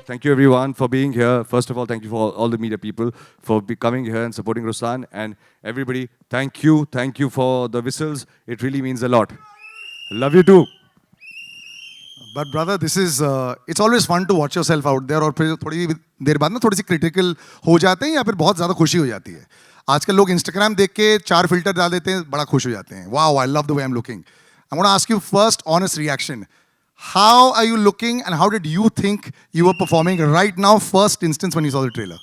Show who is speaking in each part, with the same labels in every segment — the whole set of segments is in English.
Speaker 1: Thank you everyone for being here. First of all, thank you for all the media people for coming here and supporting Ruslaan. And everybody, thank you for the whistles. It really means a lot. Love you too.
Speaker 2: But brother, this is it's always fun to watch yourself out there और फिर थोड़ी देर बाद ना थोड़ी सी critical हो जाते हैं या फिर बहुत ज़्यादा खुशी हो जाती है. आजकल लोग Instagram देख के 4 filter डाल देते हैं, बड़ा खुश हो जाते हैं. Wow, I love the way I'm looking. I'm going to ask you first honest reaction. How are you looking and how did you think you were performing right now, first instance when you saw the trailer?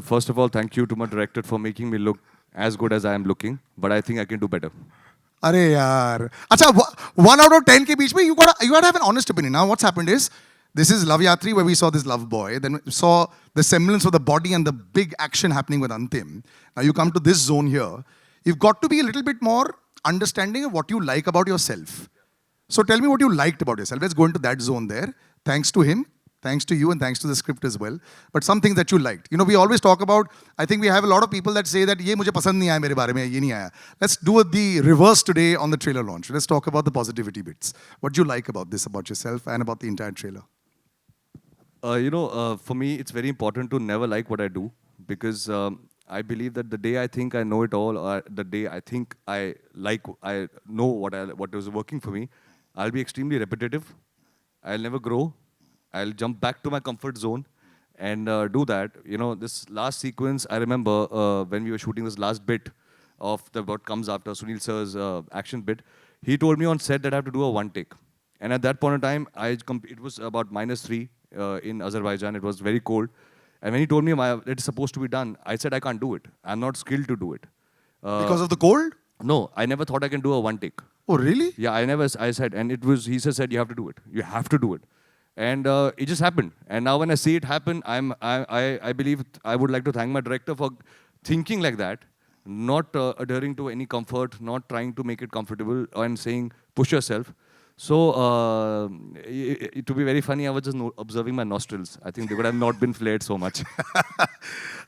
Speaker 1: First of all, thank you to my director for making me look as good as I am looking. But I think I can do better.
Speaker 2: अरे यार, अच्छा 1 out of 10 के बीच में you gotta have an honest opinion. Now what's happened is, this is Loveyatri where we saw this love boy, then we saw the semblance of the body and the big action happening with Antim. Now you come to this zone here, you've got to be a little bit more understanding of what you like about yourself. So tell me what you liked about yourself. Let's go into that zone there. Thanks to him, thanks to you, and thanks to the script as well. But some things that you liked. You know, we always talk about, I think we have a lot of people that say that ये मुझे पसंद नहीं आया मेरे बारे में, ये नहीं आया. Let's do the reverse today on the trailer launch. Let's talk about the positivity bits. What do you like about this, about yourself, and about the entire trailer?
Speaker 1: For me, it's very important to never like what I do, because I believe that the day I think I know it all, or the day I think I know what is working for me, I'll be extremely repetitive. I'll never grow. I'll jump back to my comfort zone and do that. You know, this last sequence, I remember when we were shooting this last bit of what comes after Sunil sir's action bit, he told me on set that I have to do a one take. And at that point in time, it was about -3 in Azerbaijan. It was very cold. And when he told me it's supposed to be done, I said I can't do it. I'm not skilled to do it.
Speaker 2: Because of the cold?
Speaker 1: No, I never thought I can do a one take.
Speaker 2: Oh, really?
Speaker 1: Yeah, I said, and he said, you have to do it. You have to do it. And it just happened. And now when I see it happen, I believe I would like to thank my director for thinking like that, not adhering to any comfort, not trying to make it comfortable, and saying, push yourself. So, to be very funny, I was just observing my nostrils. I think they would have not been flared so much.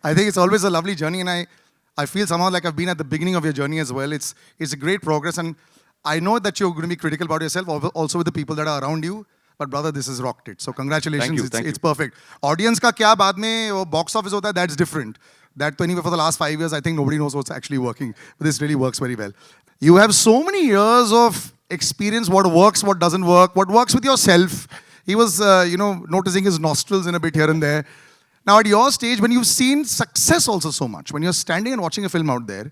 Speaker 2: I think it's always a lovely journey, and I feel somehow like I've been at the beginning of your journey as well. It's a great progress, and I know that you're going to be critical about yourself, also with the people that are around you. But brother, this has rocked it. So congratulations.
Speaker 1: Thank you.
Speaker 2: It's perfect. Audience का क्या बाद में box office होता है, that's different. That anyway for the last 5 years, I think nobody knows what's actually working. But this really works very well. You have so many years of experience, what works, what doesn't work, what works with yourself. He was, noticing his nostrils in a bit here and there. Now at your stage, when you've seen success also so much, when you're standing and watching a film out there,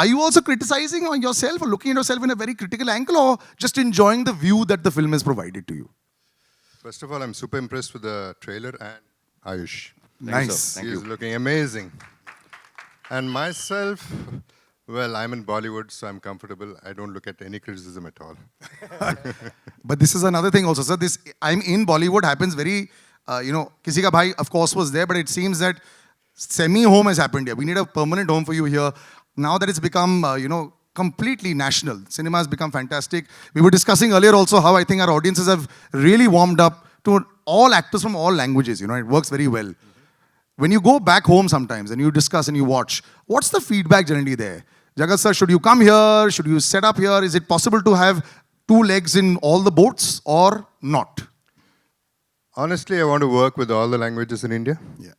Speaker 2: are you also criticizing on yourself or looking at yourself in a very critical angle, or just enjoying the view that the film has provided to you?
Speaker 3: First of all, I'm super impressed with the trailer and Aayush.
Speaker 2: Nice.
Speaker 3: He's looking amazing. And myself, well, I'm in Bollywood, so I'm comfortable. I don't look at any criticism at all.
Speaker 2: But this is another thing also, sir. This I'm in Bollywood happens very, Kisi ka bhai, of course, was there, but it seems that semi-home has happened here. We need a permanent home for you here. Now that it's become, completely national. Cinema has become fantastic. We were discussing earlier also how I think our audiences have really warmed up to all actors from all languages. It works very well. When you go back home sometimes and you discuss and you watch, what's the feedback generally there? Jagat sir, should you come here? Should you set up here? Is it possible to have 2 legs in all the boats or not?
Speaker 3: Honestly, I want to work with all the languages in India.
Speaker 2: Yeah.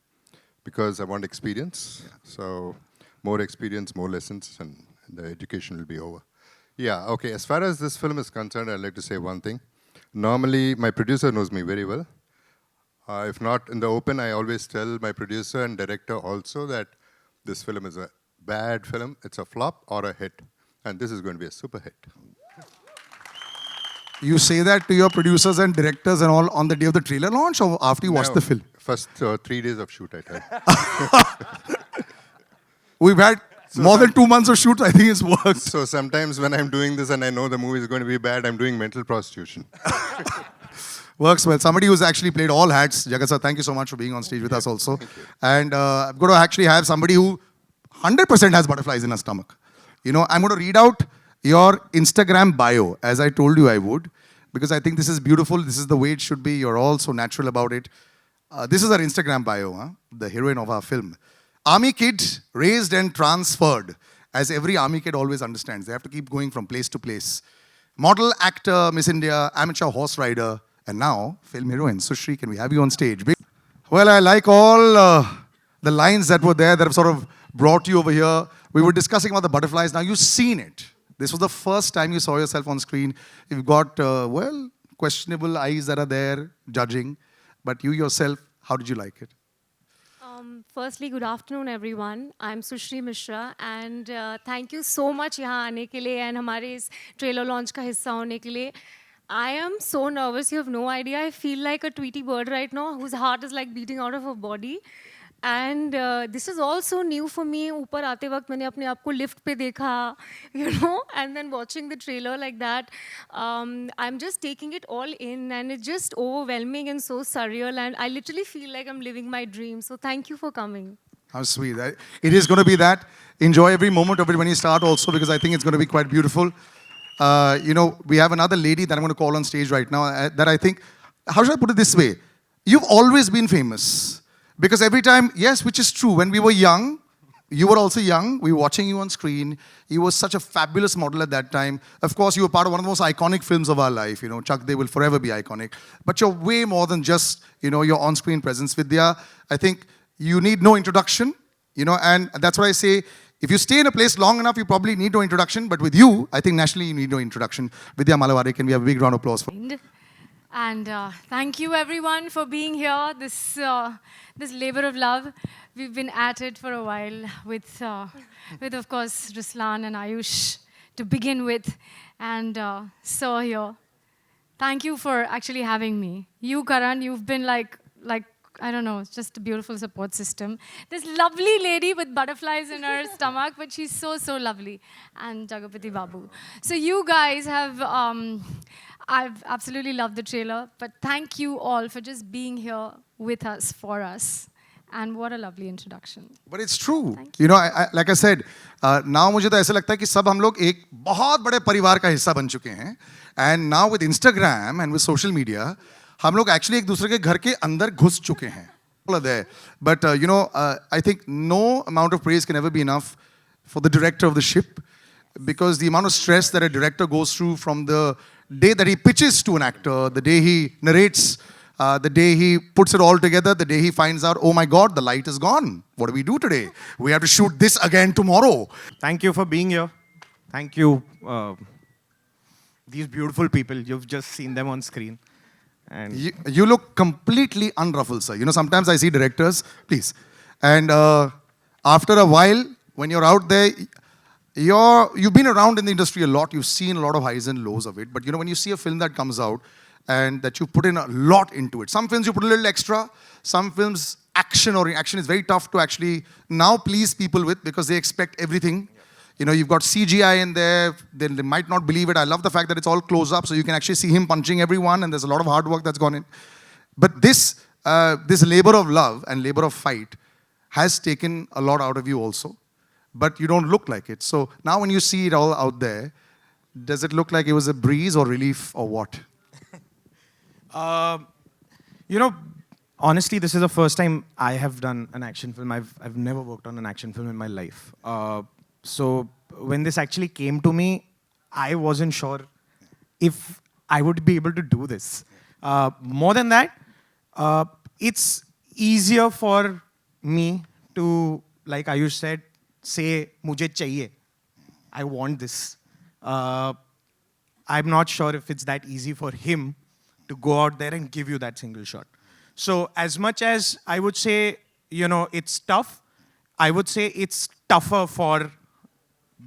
Speaker 3: Because I want experience. So more experience, more lessons, and the education will be over. Yeah, okay. As far as this film is concerned, I'd like to say one thing. Normally, my producer knows me very well. If not in the open, I always tell my producer and director also that this film is a bad film, it's a flop or a hit. And this is going to be a super hit.
Speaker 2: You say that to your producers and directors and all on the day of the trailer launch or after you watch the film?
Speaker 3: First 3 days of shoot, I tell.
Speaker 2: We've had more than 2 months of shoot, I think it's worked.
Speaker 3: So sometimes when I'm doing this and I know the movie is going to be bad, I'm doing mental prostitution.
Speaker 2: Works well. Somebody who's actually played all hats. Jagat sir, thank you so much for being on stage with us also. And I'm going to actually have somebody who 100% has butterflies in her stomach. I'm going to read out your Instagram bio, as I told you I would, because I think this is beautiful. This is the way it should be. You're all so natural about it. This is our Instagram bio, the heroine of our film. Army kid, raised and transferred, as every army kid always understands. They have to keep going from place to place. Model, actor, Miss India, amateur horse rider, And now, film heroine, Sushrii, can we have you on stage? Well, I like all the lines that were there that have sort of brought you over here. We were discussing about the butterflies. Now, you've seen it. This was the first time you saw yourself on screen. You've got, well, questionable eyes that are there, judging. But you yourself, how did you like it?
Speaker 4: Firstly, good afternoon, everyone. I'm Sushrii Mishraa, and thank you so much यहाँ आने के लिए and हमारे इस trailer launch का हिस्सा होने के लिए. I am so nervous, you have no idea. I feel like a Tweety bird right now, whose heart is like beating out of her body. And this is also new for me. ऊपर आते वक्त मैंने अपने आप को lift पे देखा, you know, and then watching the trailer like that, I'm just taking it all in, and it's just overwhelming and so surreal, and I literally feel like I'm living my dream. So thank you for coming.
Speaker 2: How sweet. It is going to be that. Enjoy every moment of it when you start also, because I think it's going to be quite beautiful. You know, we have another lady that I'm going to call on stage right now that I think, how should I put it this way? You've always been famous. Because every time, yes, which is true, when we were young, you were also young, we were watching you on screen, you were such a fabulous model at that time. Of course, you were part of one of the most iconic films of our life, you know, Chuck, they will forever be iconic. But you're way more than just, you know, your on-screen presence. Vidya, I think you need no introduction, you know, and that's why I say, if you stay in a place long enough, you probably need no introduction, but with you, I think nationally you need no introduction. Vidya Malvade, can we have a big round of applause for
Speaker 5: And thank you everyone for being here, this labor of love. We've been at it for a while with of course, Ruslaan and Aayush to begin with, and so here. Thank you for actually having me. You, Karan, you've been like, I don't know, it's just a beautiful support system. This lovely lady with butterflies in her stomach, but she's so, so lovely. And Jagapathi Babu. So you guys have, I've absolutely loved the trailer, but thank you all for just being here with us, for us. And what a lovely introduction.
Speaker 2: But it's true. You know, like I said, now मुझे तो ऐसा लगता है कि सब हम लोग एक बहुत बड़े परिवार का हिस्सा बन चुके हैं. And now with Instagram and with social media, हम लोग actually एक दूसरे के घर के अंदर घुस चुके हैं. All are there. But you know, I think no amount of praise can ever be enough for the director of the ship, because the amount of stress that a director goes through from the day that he pitches to an actor, the day he narrates, the day he puts it all together, the day he finds out, oh my God, the light is gone. What do we do today? We have to shoot this again tomorrow.
Speaker 6: Thank you for being here. Thank you. These beautiful people, you've just seen them on screen. And
Speaker 2: you look completely unruffled, sir. You know, sometimes I see directors, please. And after a while, when you're out there, you've been around in the industry a lot. You've seen a lot of highs and lows of it. But you know, when you see a film that comes out and that you put in a lot into it, some films you put a little extra. Some films, action is very tough to actually now please people with, because they expect everything. You know, you've got CGI in there, then they might not believe it. I love the fact that it's all close up, so you can actually see him punching everyone, and there's a lot of hard work that's gone in. But this labor of love and labor of fight has taken a lot out of you also. But you don't look like it. So now when you see it all out there, does it look like it was a breeze or relief or what?
Speaker 6: you know, honestly, this is the first time I have done an action film. I've never worked on an action film in my life. So when this actually came to me, I wasn't sure if I would be able to do this. More than that, it's easier for me to, like Aayush said, say, mujhe chahiye. I want this. I'm not sure if it's that easy for him to go out there and give you that single shot. So as much as I would say, you know, it's tough, I would say it's tougher for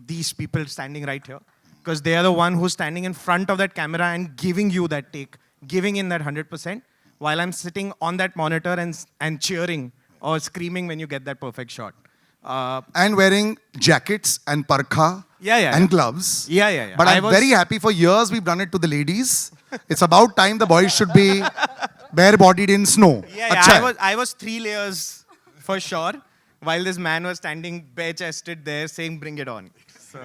Speaker 6: these people standing right here, because they are the one who's standing in front of that camera and giving you that take, giving in that 100%, while I'm sitting on that monitor and cheering or screaming when you get that perfect shot.
Speaker 2: And wearing jackets and parka and gloves.
Speaker 6: Yeah.
Speaker 2: But I'm very happy. For years we've done it to the ladies. It's about time the boys should be bare-bodied in snow.
Speaker 6: I was 3 layers for sure, while this man was standing bare-chested there saying, bring it on. So.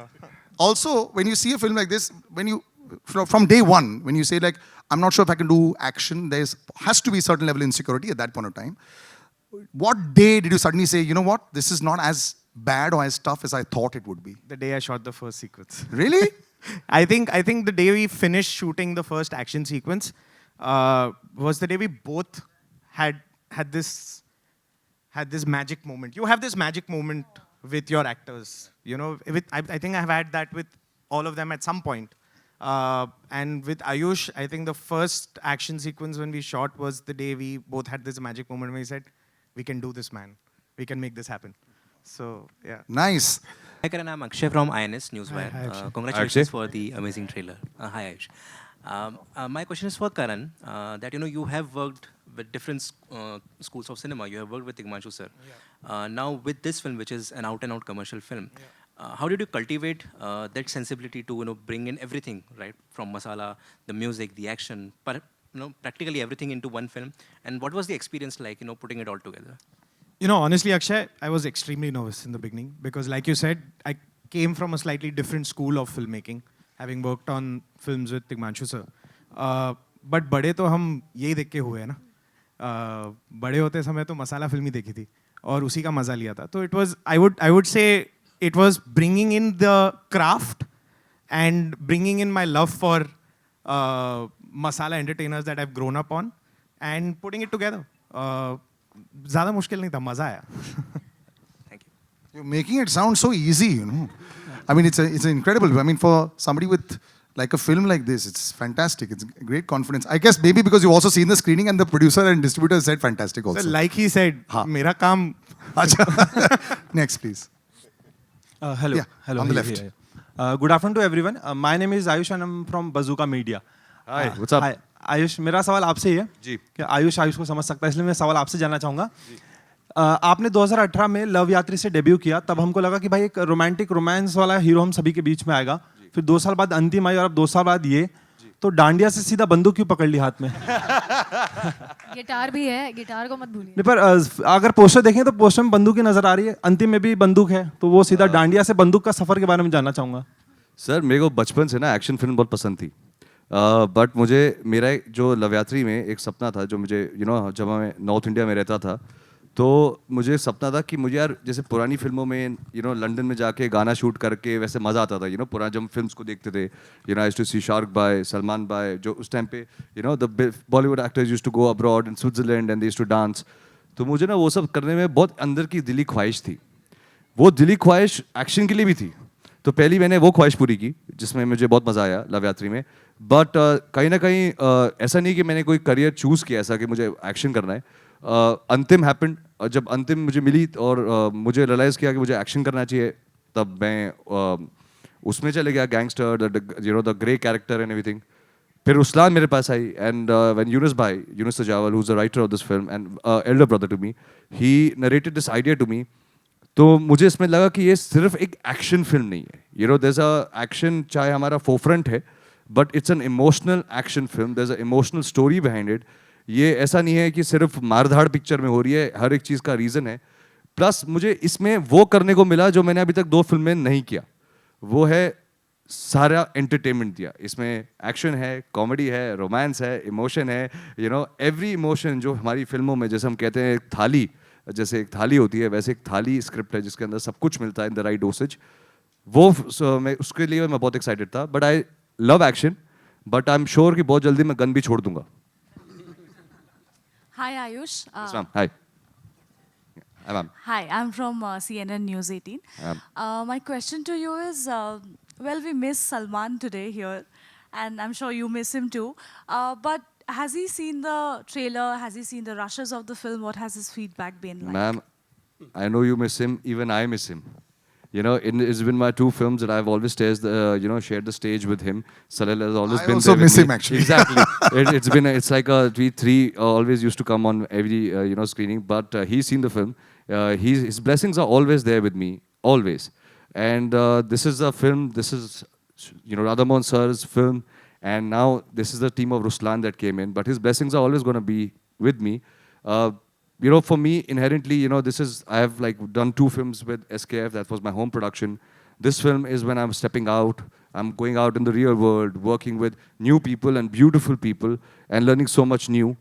Speaker 2: Also, when you see a film like this, when you, from day one, when you say like, I'm not sure if I can do action, there has to be a certain level of insecurity at that point of time. What day did you suddenly say, you know what, this is not as bad or as tough as I thought it would be?
Speaker 6: The day I shot the first sequence.
Speaker 2: Really?
Speaker 6: I think the day we finished shooting the first action sequence, was the day we both had this magic moment. You have this magic moment with your actors. You know, I think I have had that with all of them at some point. And with Aayush, I think the first action sequence when we shot was the day we both had this magic moment where we said, we can do this, man. We can make this happen. So, yeah.
Speaker 2: Nice.
Speaker 7: Hi Karan, I'm Akshay from INS Newswire.
Speaker 6: Hi, Akshay.
Speaker 7: Congratulations
Speaker 1: Akshay.
Speaker 7: for the amazing trailer. Hi Ayush. My question is for Karan. That you have worked with different schools of cinema. You have worked with Tigmanshu sir.
Speaker 6: Yeah.
Speaker 7: Now with this film, which is an out-and-out commercial film, how did you cultivate that sensibility to bring in everything, right, from masala, the music, the action, practically everything into one film? And what was the experience like, putting it all together?
Speaker 6: You know, honestly, Akshay, I was extremely nervous in the beginning because, like you said, I came from a slightly different school of filmmaking, having worked on films with Tigmanshu sir. But बड़े तो हम यही देख के हुए हैं ना. बड़े होते समय तो मसाला फिल्म ही देखी थी और उसी का मजा लिया था. तो it was, I would say, it was bringing in the craft and bringing in my love for masala entertainers that I've grown up on and putting it together. ज़्यादा मुश्किल नहीं था, मजा आया.
Speaker 7: Thank you.
Speaker 2: You're making it sound so easy, you know. I mean, it's incredible. I mean, for somebody with like a film like this, it's fantastic. It's great confidence. I guess maybe because you've also seen the screening and the producer and distributor said fantastic also.
Speaker 6: So like he said, मेरा काम.
Speaker 2: Next, please.
Speaker 8: Hello.
Speaker 2: Yeah,
Speaker 8: Hello.
Speaker 2: on the
Speaker 8: Here,
Speaker 2: left.
Speaker 8: here, here. Good afternoon to everyone. My name is Aayush and I'm from Bazooka Media.
Speaker 1: Hi, what's up?
Speaker 8: Hi. Ayush, मेरा सवाल आपसे ही है
Speaker 1: जी.
Speaker 8: कि आयुष को समझ सकता है, इसलिए मैं सवाल आपसे जानना चाहूँगा. आपने 2018 में लव यात्री से डेब्यू किया, तब हमको लगा कि भाई एक रोमांटिक रोमांस वाला हीरो हम सभी के बीच में आएगा. फिर 2 साल बाद अंतिम आई और अब 2 साल बाद ये. तो डांडिया से सीधा बंदूक क्यों पकड़ ली हाथ में?
Speaker 5: गिटार भी है, गिटार को मत भूलिए.
Speaker 8: नहीं, पर अगर पोस्टर देखें तो पोस्टर में बंदूक ही नजर आ रही है, अंतिम में भी बंदूक है, तो वो सीधा डांडिया से बंदूक का सफर के बारे में जानना चाहूँगा.
Speaker 1: सर, मेरे को बचपन से ना एक्शन फिल्म बहुत पसंद थी. बट मुझे मेरा जो लवयात्री में एक सपना था जो मुझे जब मैं नॉर्थ इंडिया में रहता था तो मुझे सपना था कि मुझे यार जैसे पुरानी फिल्मों में लंदन में जाके गाना शूट करके वैसे मज़ा आता था. पुराना जब हम फिल्म्स को देखते थे, I used to see Shahrukh बाय सलमान बाय, जो उस टाइम पे the Bollywood actors used to go abroad in Switzerland and they used to dance. तो मुझे ना वो सब करने में बहुत अंदर की दिली ख्वाहिश थी. वो दिली ख्वाहिश एक्शन के लिए भी थी. तो पहली मैंने वो ख्वाहिश पूरी की जिसमें मुझे बहुत मज़ा आया लवयात्री में. बट कहीं ना कहीं ऐसा नहीं कि मैंने कोई करियर चूज़ किया ऐसा कि मुझे एक्शन करना है. अंतिम हैपेंड, और जब अंतिम मुझे मिली और मुझे रियलाइज़ किया कि मुझे एक्शन करना चाहिए, तब मैं उसमें चले गया. Gangster, the grey character and everything. फिर रुस्लान मेरे पास आई and when Yunus Sajawal, who is the writer of this film and elder brother to me, he narrated this idea to me. तो मुझे इसमें लगा कि ये सिर्फ एक एक्शन फिल्म नहीं है. देयर इज अ एक्शन, चाहे हमारा फोरफ्रंट है, but it's an emotional action film. There is a emotional story behind it. ये ऐसा नहीं है कि सिर्फ मारधाड़ पिक्चर में हो रही है, हर एक चीज़ का रीज़न है. प्लस मुझे इसमें वो करने को मिला जो मैंने अभी तक 2 फिल्म में नहीं किया. वो है सारा एंटरटेनमेंट दिया. इसमें एक्शन है, कॉमेडी है, रोमांस है, इमोशन है. एवरी इमोशन जो हमारी फिल्मों में, जैसे हम कहते हैं थाली, जैसे एक थाली होती है, वैसे एक थाली स्क्रिप्ट है जिसके अंदर सब कुछ मिलता है इन द राइट डोसेज. वो मैं उसके लिए मैं बहुत एक्साइटेड था. But I love action, but I am sure कि बहुत जल्दी मैं गन भी छोड़ दूंगा.
Speaker 9: Hi Ayush.
Speaker 1: Yes, ma'am. Hi. Hi, ma'am.
Speaker 9: Hi, I'm from CNN News 18. My question to you is, well, we miss Salman today here, and I'm sure you miss him too. But has he seen the trailer? Has he seen the rushes of the film? What has his feedback been like?
Speaker 1: Ma'am, I know you miss him. Even I miss him. It's been my 2 films that I've always shared the stage with him. Salil has always been
Speaker 2: also
Speaker 1: there with
Speaker 2: miss
Speaker 1: me.
Speaker 2: him, actually.
Speaker 1: Exactly. It's like we 3 always used to come on every screening. But he's seen the film. His blessings are always there with me, always. And this is a film. This is Radhamohan sir's film. And now this is the team of Ruslaan that came in. But his blessings are always going to be with me. For me, inherently, I have done 2 films with SKF. That was my home production. This film is when I'm stepping out. I'm going out in the real world, working with new people and beautiful people and learning so much new,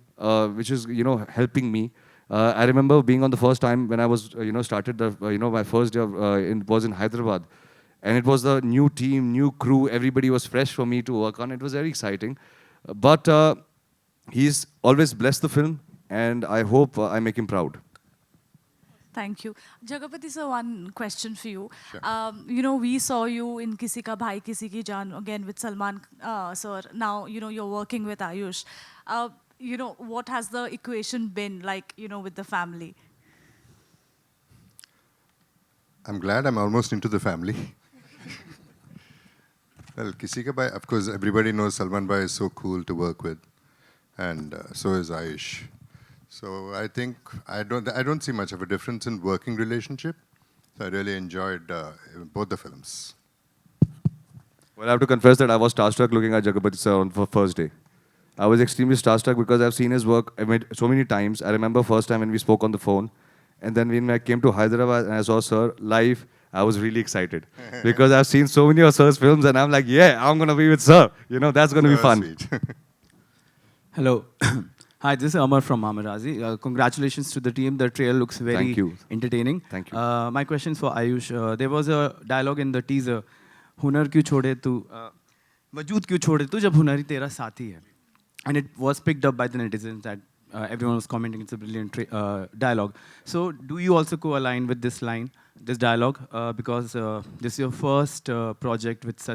Speaker 1: which is, helping me. I remember being on the first time when I was, started my first day was in Hyderabad. And it was the new team, new crew. Everybody was fresh for me to work on. It was very exciting. But he's always blessed the film, and I hope I make him proud.
Speaker 9: Thank you. Jagapathi sir, one question for you. You know, we saw you in Kisi Ka Bhai Kisi Ki Jaan, again with Salman sir. Now, you know, you're working with Aayush. You know, what has the equation been like, you know, with the family?
Speaker 3: I'm glad I'm almost into the family. Well, Kisi Ka Bhai, of course, everybody knows Salman Bhai is so cool to work with, and so is Aayush. So I think I don't see much of a difference in working relationship. So I really enjoyed both the films.
Speaker 1: Well, I have to confess that I was starstruck looking at Jagapathi sir on for first day. I was extremely starstruck because I've seen his work so many times. I remember first time when we spoke on the phone, and then when I came to Hyderabad and I saw sir live, I was really excited because I've seen so many of sir's films, and I'm like, yeah, I'm gonna be with sir. You know, that's gonna be fun.
Speaker 3: Sweet.
Speaker 10: Hello. Hi, this is Amar from Mamarazi. Congratulations to the team. The trailer looks very
Speaker 1: Thank you.
Speaker 10: entertaining.
Speaker 1: Thank you.
Speaker 10: My question is for Aayush. There was a dialogue in the teaser. हुनर क्यों छोड़े तू वजूद क्यों छोड़े तू जब हुनर ही तेरा साथी है. And it was picked up by the netizens that everyone was commenting it's a brilliant dialogue. So do you also co-align with this line, this dialogue? Because this is your first project with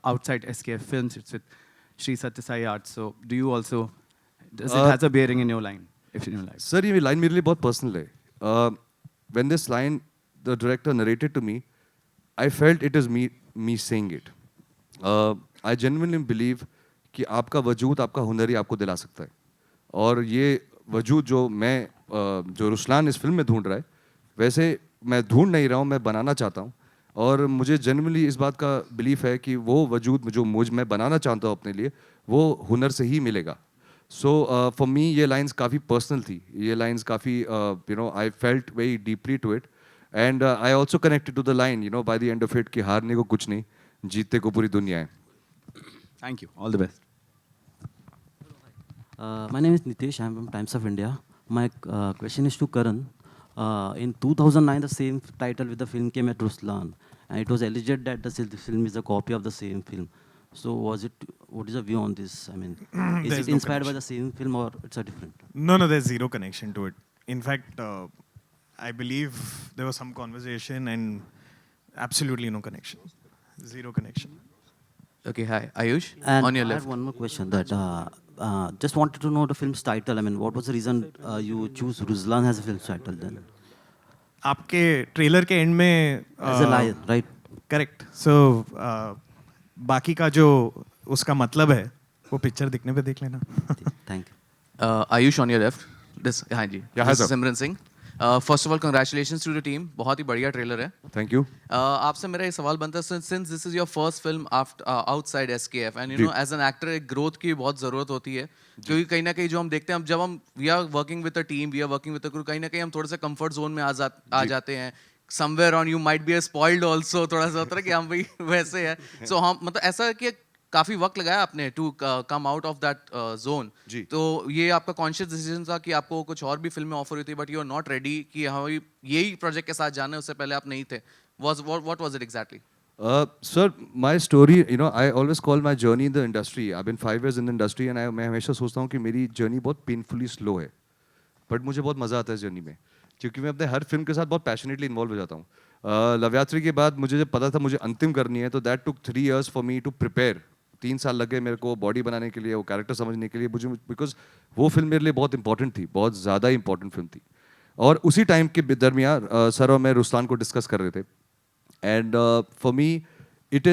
Speaker 10: outside SKF Films. It's with Shri Satya Sai Arts. So do you also... Does it has a bearing in your line, if in your life?
Speaker 1: Sir, ये line मेरे लिए बहुत personal है. When this line the director narrated to me, I felt it is me saying it. I genuinely believe कि आपका वजूद आपका हुनर ही आपको दिला सकता है. और ये वजूद जो रुस्लान इस फिल्म में ढूंढ रहा है, वैसे मैं ढूंढ नहीं रहा हूँ, मैं बनाना चाहता हूँ. और मुझे genuinely इस बात का belief है कि वो वजूद जो मैं बनाना चाहता हूँ अपने लिए, वो हुनर से ही मिलेगा. So for me, ये lines काफ़ी personal थी. ये lines काफ़ी, you know, I felt very deeply to it. And I also connected to the line, you know, by the end of it, कि हारने को कुछ नहीं, जीतने को पूरी दुनिया है.
Speaker 10: Thank you. All the best.
Speaker 11: My name is Nitesh. I'm from Times of India. My question is to Karan. In 2009, the same title with the film came at Ruslaan, and it was alleged that the film is a copy of the same film. So what is your view on this? I mean, is it inspired by the same film or it's a different?
Speaker 6: No, there's zero connection to it. In fact, I believe there was some conversation and absolutely no connection. Zero connection.
Speaker 11: Okay, hi. Aayush, and on your left. I have one more question. That just wanted to know the film's title. I mean, what was the reason you choose Ruslaan as a film's title then?
Speaker 6: आपके trailer के and में
Speaker 11: As a lion, right?
Speaker 6: Correct. So बाकी का जो उसका मतलब है वो पिक्चर दिखने पे देख लेना.
Speaker 11: Thank you.
Speaker 12: Aayush on your left. This, हाँ जी.
Speaker 1: Yeah,
Speaker 12: this
Speaker 1: hi,
Speaker 12: is
Speaker 1: sir.
Speaker 12: Simran Singh. First of all, congratulations to the team. बहुत ही बढ़िया ट्रेलर है.
Speaker 1: Thank you.
Speaker 12: आपसे मेरा ये सवाल बनता है, since this is your first film after outside SKF, and you know as an actor एक growth की बहुत ज़रूरत होती है, क्योंकि कहीं ना कहीं जो हम देखते हैं, जब हम we are working with a team, we are working with a crew, कहीं ना कहीं हम थोड़े से comfort zone में आ जाते हैं. Somewhere on you might be spoiled also, थोड़ा सा होता है कि हम भी वैसे हैं. So हम मतलब ऐसा है कि काफ़ी वक्त लगाया आपने to come out of that zone. तो ये आपका कॉन्शियस डिसीजन था कि आपको कुछ और भी फिल्में ऑफर हुई थी, but you are not ready कि हाँ यही प्रोजेक्ट के साथ जाना है, उससे पहले आप नहीं थे. What was it exactly?
Speaker 1: Sir, my story, you know, I always call my journey in the industry. I've been 5 years in the industry, and मैं हमेशा सोचता हूँ कि मेरी जर्नी बहुत पेनफुली स्लो है, बट मुझे बहुत मज़ा आता है इस जर्नी में, क्योंकि मैं अपने हर फिल्म के साथ बहुत पैशनेटली इन्वॉल्व हो जाता हूँ. लवयात्री के बाद मुझे जब पता था मुझे अंतिम करनी है, तो that took 3 years for me to prepare. 3 साल लगे मेरे को बॉडी बनाने के लिए, वो कैरेक्टर समझने के लिए मुझे, बिकॉज वो फिल्म मेरे लिए बहुत इंपॉर्टेंट थी, बहुत ज़्यादा इंपॉर्टेंट फिल्म थी. और उसी टाइम के दरमियान सर और मैं रुस्लान को डिस्कस कर रहे थे, and for me it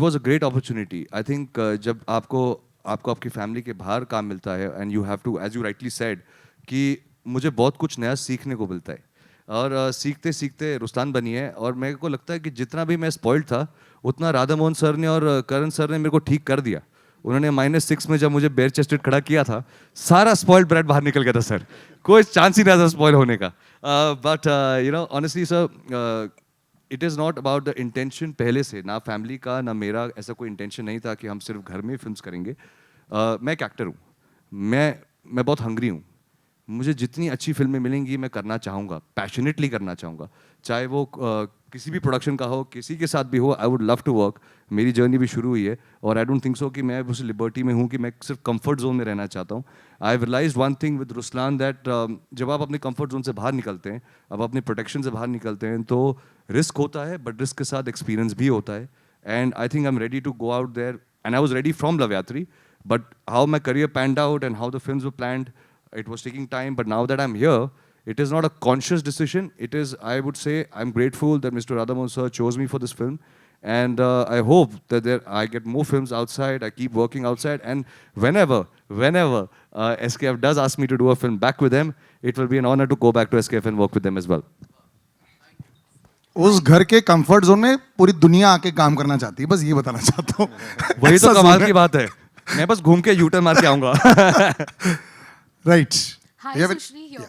Speaker 1: was a great opportunity. I think जब आपको आपकी फैमिली के बाहर काम मिलता है, and you have to, as you rightly said, कि मुझे बहुत कुछ नया सीखने को मिलता है. और सीखते सीखते रुस्लान बनी है, और मेरे को लगता है कि जितना भी मैं स्पॉइल्ड था, उतना राधामोहन सर ने और करण सर ने मेरे को ठीक कर दिया. उन्होंने -6 में जब मुझे बेयर चेस्टेड खड़ा किया था, सारा स्पॉइल्ड ब्रेड बाहर निकल गया था सर. कोई चांस ही नहीं था स्पॉइल होने का. But you know honestly sir, it is not about the intention. पहले से ना फैमिली का ना मेरा ऐसा कोई इंटेंशन नहीं था कि हम सिर्फ घर में फिल्म्स करेंगे. मैं एक एक्टर हूँ, मैं बहुत हंग्री हूँ. मुझे जितनी अच्छी फिल्में मिलेंगी मैं करना चाहूँगा, पैशनेटली करना चाहूँगा, चाहे वो किसी भी प्रोडक्शन का हो, किसी के साथ भी हो, I would love to work. मेरी जर्नी भी शुरू हुई है और आई डोंट थिंक सो कि मैं उस लिबर्टी में हूँ कि मैं सिर्फ कंफर्ट जोन में रहना चाहता हूँ. I have realised one thing with Ruslaan that जब आप अपने कंफर्ट जोन से बाहर निकलते हैं, अब अपने प्रोटेक्शन से बाहर निकलते हैं, तो रिस्क होता है, बट रिस्क के साथ एक्सपीरियंस भी होता है. And I think I am ready to go out there, and I was ready from Loveyatri, but how my career panned out and how the films were planned, it was taking time, but now that I'm here, it is not a conscious decision. It is, I would say, I'm grateful that Mr. Radhamohan sir chose me for this film. And I hope that I get more films outside, I keep working outside. And whenever SKF does ask me to do a film back with them, it will be an honor to go back to SKF and work with them as well.
Speaker 2: उस घर के comfort zone में पूरी दुनिया आके काम करना चाहती है, बस ये बताना चाहता हूँ.
Speaker 1: वही तो कमाल की बात है. मैं बस घूम के यूटर्न मार के आऊंगा.
Speaker 2: Right.
Speaker 13: Hi,
Speaker 2: You have
Speaker 13: Sushrii here.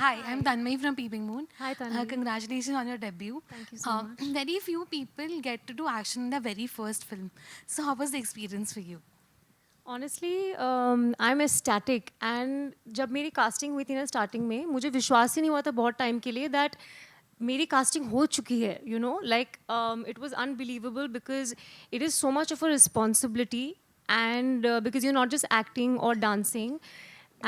Speaker 13: Hi, I'm Tanmay from Peeping Moon.
Speaker 4: Hi, Tanmay.
Speaker 13: Congratulations on your debut.
Speaker 4: Thank you so much.
Speaker 13: Very few people get to do action in their very first film. So how was the experience for you?
Speaker 4: Honestly, I'm ecstatic. And जब मेरी casting हुई थी ना starting में, मुझे विश्वास ही नहीं हुआ था बहुत time के लिए that मेरी casting हो चुकी है, you know, like it was unbelievable because it is so much of a responsibility, and because you're not just acting or dancing.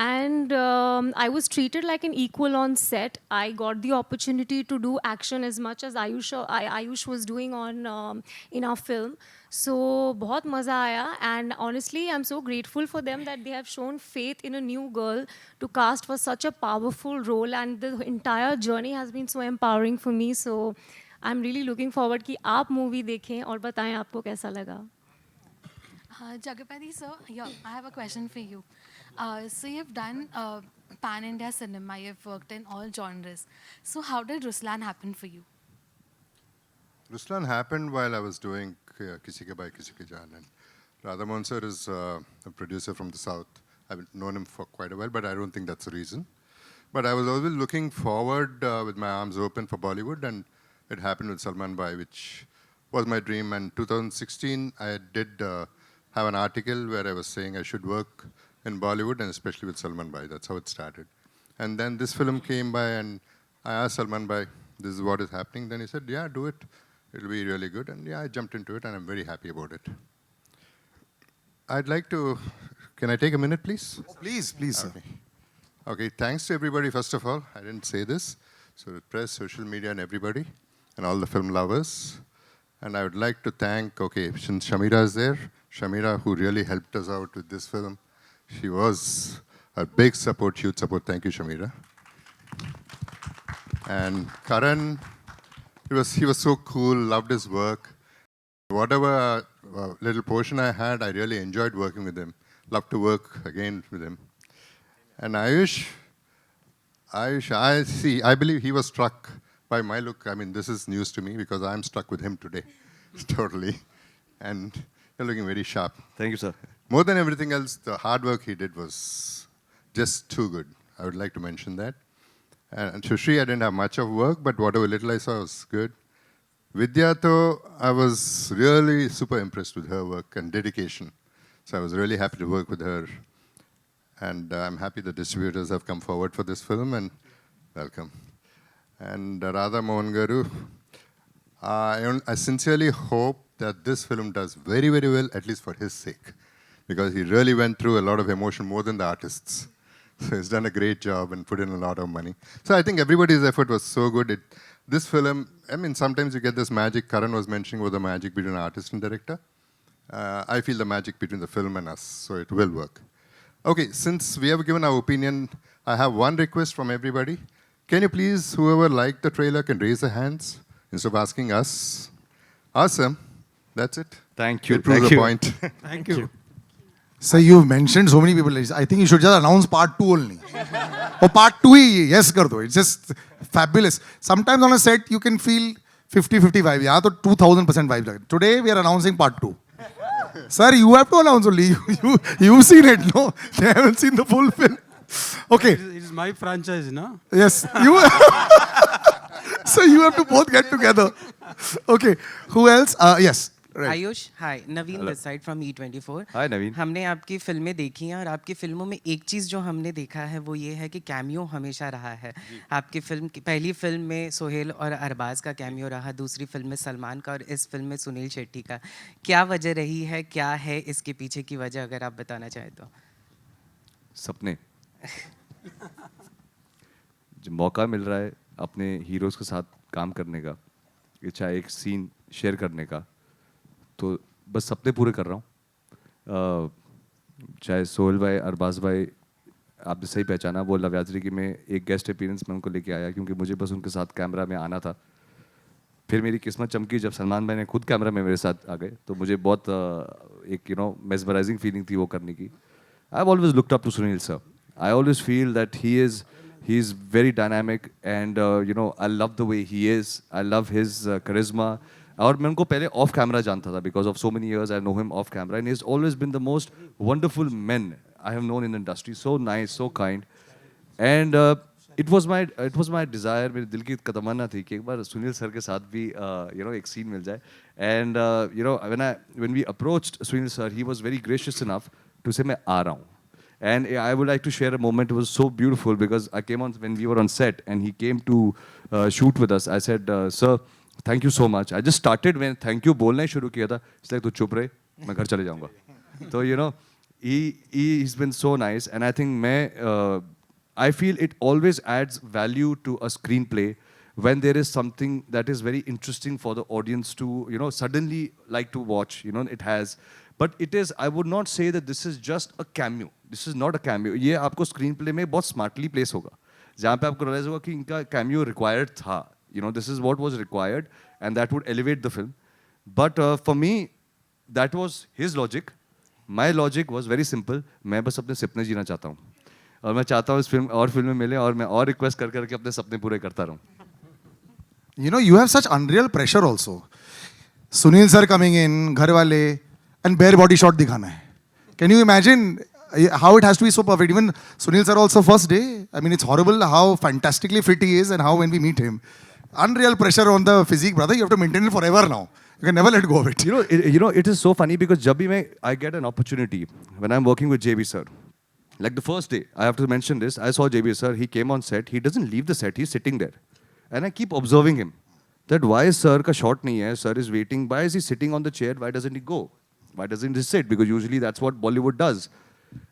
Speaker 4: And I was treated like an equal on set. I got the opportunity to do action as much as Aayush was doing on in our film. So बहुत मज़ा आया. And honestly, I'm so grateful for them that they have shown faith in a new girl to cast for such a powerful role. And the entire journey has been so empowering for me. So I'm really looking forward कि आप movie देखें और बताएं आपको कैसा लगा.
Speaker 13: Jagapathi sir, yeah, I have a question for you. So you've done pan-India cinema, you've worked in all genres. So how did Ruslaan happen for you?
Speaker 3: Ruslan happened while I was doing Kisi Ke Bhai Kisi Ke Jaan. And Radhamohan sir is a producer from the south. I've known him for quite a while, but I don't think that's the reason. But I was always looking forward with my arms open for Bollywood, and it happened with Salman Bhai, which was my dream. And 2016, I did have an article where I was saying I should work in Bollywood, and especially with Salman Bhai. That's how it started. And then this film came by, and I asked Salman Bhai, this is what is happening. Then he said, yeah, do it. It'll be really good. And yeah, I jumped into it, and I'm very happy about it. I'd like to, can I take a minute, please?
Speaker 2: Oh, please, please,
Speaker 3: okay. Okay, thanks to everybody, first of all. I didn't say this. So the press, social media, and everybody, and all the film lovers. And I would like to thank, okay, since Shamira is there, Shamira, who really helped us out with this film. She was a big support, huge support. Thank you, Shamira. And Karan, he was so cool, loved his work. Whatever little portion I had, I really enjoyed working with him. Loved to work again with him. And Aayush, I believe he was struck by my look. I mean, this is news to me because I'm struck with him today, totally. And you're looking very sharp.
Speaker 1: Thank you, sir.
Speaker 3: More than everything else, the hard work he did was just too good. I would like to mention that. And Sushrii, I didn't have much of work, but whatever little I saw was good. Vidya, though, I was really super impressed with her work and dedication. So I was really happy to work with her. And I'm happy the distributors have come forward for this film, and welcome. And Radhamohan Garu, I sincerely hope that this film does very, very well, at least for his sake, because he really went through a lot of emotion, more than the artists. So he's done a great job and put in a lot of money. So I think everybody's effort was so good. This film, I mean, sometimes you get this magic. Karan was mentioning about the magic between artist and director. I feel the magic between the film and us, so it will work. Okay, since we have given our opinion, I have one request from everybody. Can you please, whoever liked the trailer, can raise their hands instead of asking us? Awesome. That's it.
Speaker 1: Thank you.
Speaker 3: It proves
Speaker 1: Thank
Speaker 3: the
Speaker 1: you.
Speaker 3: point.
Speaker 8: Thank you.
Speaker 2: So you've mentioned so many people. I think you should just announce part 2 only. Or part 2 he yes कर दो. It's just fabulous. Sometimes on a set you can feel 50-55. यहाँ तो 2000% vibe लगे. Today we are announcing part 2. Sir, you have to announce only. You've seen it, no? They haven't seen the full film. Okay.
Speaker 14: It is my franchise, no?
Speaker 2: Yes. You. So you have to both get together. Okay. Who else? Yes.
Speaker 15: Ayush, hi, Naveen this side from E24।
Speaker 1: Hi, Naveen.
Speaker 15: हमने आपकी फिल्में देखी हैं और आपकी फिल्मों में एक चीज़ जो हमने देखा है वो ये है कि कैमियो हमेशा रहा है। आपकी फिल्म की पहली फिल्म में सोहेल और अरबाज का कैमियो रहा, दूसरी फिल्म में सलमान का और इस फिल्म में सुनील शेट्टी का। क्या वजह रही है, क्या है इसके पीछे की वजह, अगर आप बताना चाहें तो?
Speaker 1: सपने जब मौका मिल रहा है अपने हीरोज़ के साथ काम करने का, ये चाहे एक सीन शेयर करने का, तो बस सपने पूरे कर रहा हूँ। चाहे सोहेल भाई, अरबाज भाई, आपने सही पहचाना, वो लवयात्री की में एक गेस्ट अपीयरेंस में उनको लेके आया क्योंकि मुझे बस उनके साथ कैमरा में आना था। फिर मेरी किस्मत चमकी जब सलमान भाई ने खुद कैमरा में मेरे साथ आ गए, तो मुझे बहुत एक मेस्मराइजिंग फीलिंग थी वो करने की। I have always looked up to Sunil sir. I always feel that he's very dynamic and I love the way he is. I love his charisma. और मैं उनको पहले ऑफ कैमरा जानता था because of so many years I know him off camera and he's always been the most wonderful men I have known in the industry. So nice, so kind. And it was my desire, मेरे दिल की तमन्ना थी कि एक बार Sunil sir के साथ भी एक सीन मिल जाए. And when we approached Sunil sir, he was very gracious enough to say मैं आ रहा हूँ. And I would like to share a moment. It was so beautiful because I came on when we were on set and he came to shoot with us. I said, sir, thank you so much. I just started when thank you बोलना ही शुरू किया था. It's like तू चुप रहे, मैं घर चले जाऊँगा. So he's been so nice and I think I feel it always adds value to a screenplay when there is something that is very interesting for the audience to suddenly like to watch. It has. But it is, I would not say that this is just a cameo. This is not a cameo. ये आपको screen play में बहुत smartly place होगा, जहाँ पे आपको realise होगा कि इनका कैमियो रिक्वायर्ड था. This is what was required and that would elevate the film. But for me, that was his logic. My logic was very simple. मैं बस अपने सपने जीना चाहता हूँ और मैं चाहता हूँ इस फिल्म और फिल्में मिले और मैं और रिक्वेस्ट कर करके अपने सपने पूरे करता रहूँ.
Speaker 2: You have such unreal pressure also. Sunil sir coming in, घर वाले, and bare body shot दिखाना है. Can you imagine how it has to be so perfect? Even Sunil sir also first day. I mean, it's horrible how fantastically fit he is and how when we meet him. Unreal pressure on the physique, brother. You have to maintain it forever now. You can never let go of it.
Speaker 1: It is so funny because जब भी I get an opportunity when I'm working with JB sir. Like the first day, I have to mention this. I saw JB sir. He came on set. He doesn't leave the set. He's sitting there, and I keep observing him. That why sir का shot नहीं है? Sir is waiting. Why is he sitting on the chair? Why doesn't he go? Why doesn't he sit? Because usually that's what Bollywood does.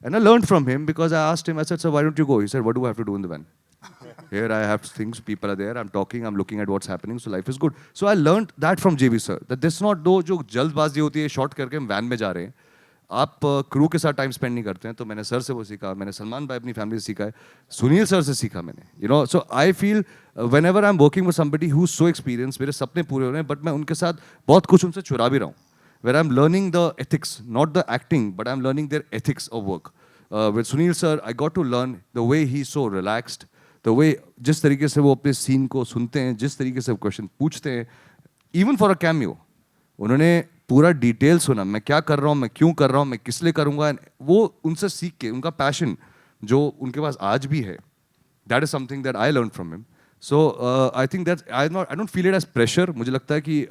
Speaker 1: And I learned from him because I asked him, I said, sir, why don't you go? He said, what do I have to do in the van? Here I have things, people are there, I'm talking, I'm looking at what's happening, so life is good. So I learned that from JB sir, that this is not जो जल्दबाजी होती है, shot करके हम van में जा रहे हैं. आप क्रू के साथ टाइम स्पेंड नहीं करते हैं. तो मैंने सर से वो सीखा, मैंने सलमान भाई अपनी फैमिली से सीखा है, सुनील सर से सीखा मैंने. So I feel whenever I'm working with somebody who's so experienced, मेरे सपने पूरे हो रहे हैं, but मैं उनके साथ बहुत कुछ उनसे चुरा भी रहा हूँ. Where I'm learning the ethics, not the acting, but I'm learning their ethics of work. With Sunil sir, I got to learn the way he's so relaxed, the way जिस तरीके से वो अपने सीन को सुनते हैं, जिस तरीके से वो क्वेश्चन पूछते हैं, even for a cameo, उन्होंने पूरा डिटेल सुना, मैं क्या कर रहा हूँ, मैं क्यों कर रहा हूँ, मैं किस लिए करूँगा, वो उनसे सीख के उनका पैशन जो उनके पास आज भी है, that is something that I learned from him. So I think that I don't feel it as pressure. मुझे लगता है कि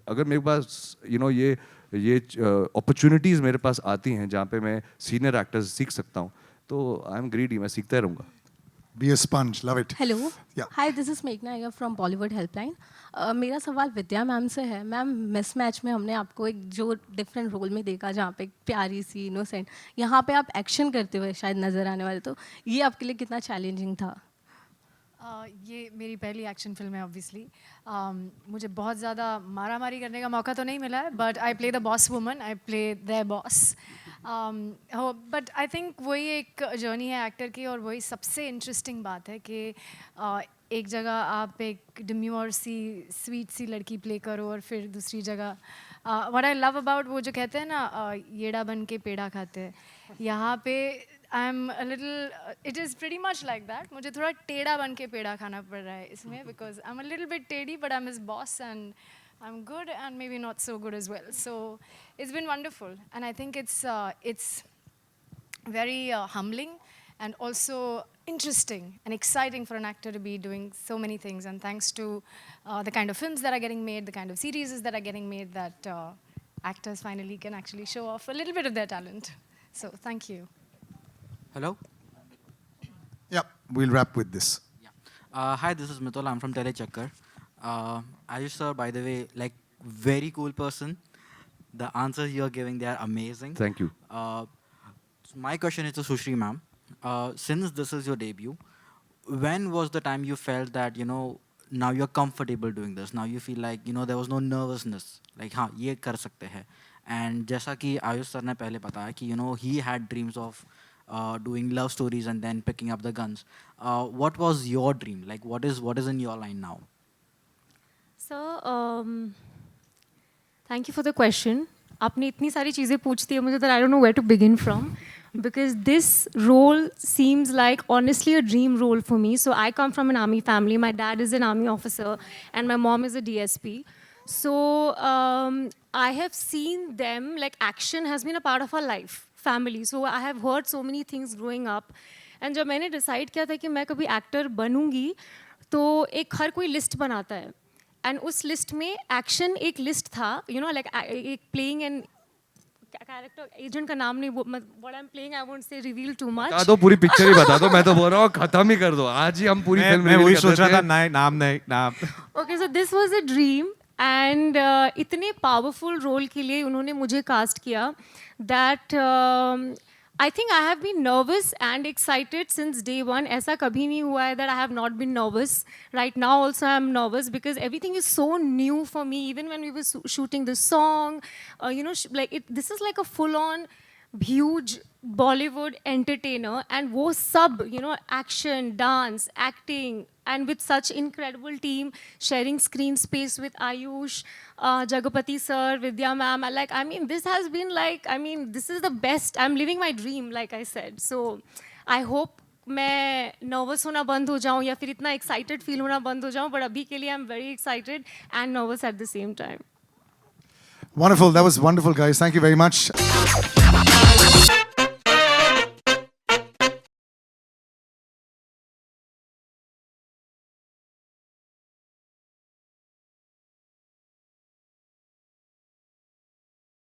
Speaker 1: अगर मेरे पास ये अपॉर्चुनिटीज़ मेरे पास आती हैं जहाँ पे मैं सीनियर एक्टर्स सीख सकता हूँ, तो आई एम ग्रीडी, मैं सीखता ही रहूँगा.
Speaker 2: Be a sponge, love it.
Speaker 16: Hello,
Speaker 2: Yeah.
Speaker 16: Hi, this is मेघना अय्यर फ्रॉम बॉलीवुड हेल्पलाइन. मेरा सवाल विद्या मैम से है. मैम, मिस मैच में हमने आपको एक जो डिफरेंट रोल में देखा, जहाँ पे एक प्यारी सी इनोसेंट, यहाँ पे आप एक्शन करते हुए शायद नज़र आने वाले, तो ये आपके लिए कितना चैलेंजिंग था?
Speaker 5: ये मेरी पहली एक्शन फिल्म है ऑब्वियसली. मुझे बहुत ज़्यादा मारा मारी करने का मौका तो नहीं मिला है, but I play the boss woman, I play there boss. But I think वही एक जर्नी है एक्टर की, और वही सबसे इंटरेस्टिंग बात है कि एक जगह आप एक डिम्यूर सी स्वीट सी लड़की प्ले करो और फिर दूसरी जगह व्हाट आई लव अबाउट वो जो कहते हैं ना, येड़ा बन के पेड़ा खाते हैं, यहाँ पे आई am a little, it is pretty much like that. मुझे थोड़ा टेढ़ा बन के पेड़ा खाना पड़ रहा है इसमें, because I am a little bit टेढ़ी, but I am his boss and I'm good and maybe not so good as well. So it's been wonderful, and I think it's very humbling and also interesting and exciting for an actor to be doing so many things. And thanks to the kind of films that are getting made, the kind of series that are getting made, that actors finally can actually show off a little bit of their talent. So thank you.
Speaker 17: Hello.
Speaker 2: Yeah, we'll wrap with this.
Speaker 17: Hi, this is Mitul. I'm from Telechakkar. Aayush sir, by the way, like very cool person. The answers you're giving, they are amazing.
Speaker 1: Thank you.
Speaker 17: So my question is to Sushrii ma'am. Since this is your debut, when was the time you felt that, you know, now you're comfortable doing this? Now you feel like, you know, there was no nervousness. Like, हाँ, ये कर सकते हैं. And जैसा कि Ayush sir ने पहले बताया कि, you know, he had dreams of doing love stories and then picking up the guns. What was your dream? Like, what is in your line now?
Speaker 4: So, thank you for the question. आपने इतनी सारी चीज़ें पूछती है मुझे that I don't know where to begin from. Because this role seems like honestly a dream role for me. So I come from an army family. My dad is an army officer and my mom is a DSP. So I have seen them, like action has been a part of our life, family. So I have heard so many things growing up. And जब मैंने decide किया था कि मैं कभी actor बनूंगी, तो एक हर कोई list बनाता है. And उस list में action एक list था, you know, like एक playing and character agent का नाम नहीं, what I'm playing I won't say reveal too much.
Speaker 1: बता दो पूरी पिक्चर ही बता दो, मैं तो बोल रहा हूँ खत्म ही कर दो आज ही हम पूरी फिल्म
Speaker 6: मैं वही सोच रहा था नाम.
Speaker 4: Okay, so this was a dream and इतने powerful role के लिए उन्होंने मुझे cast किया that I think I have been nervous and excited since day one. ऐसा कभी नहीं हुआ है that I have not been nervous. Right now also I am nervous because everything is so new for me. Even when we were shooting the song, you know, like this is like a full-on huge Bollywood entertainer, and वो सब, you know, action, dance, acting, and with such incredible team, sharing screen space with Aayush, Jagapathi sir, Vidya ma'am, like, I mean, this has been like, I mean, this is the best. I'm living my dream, like I said. So, I hope मैं nervous होना बंद हो जाऊँ या फिर इतना excited feel होना बंद हो जाऊँ, but अभी के लिए I'm very excited and nervous at the same time.
Speaker 2: Wonderful. That was wonderful, guys. Thank you very much.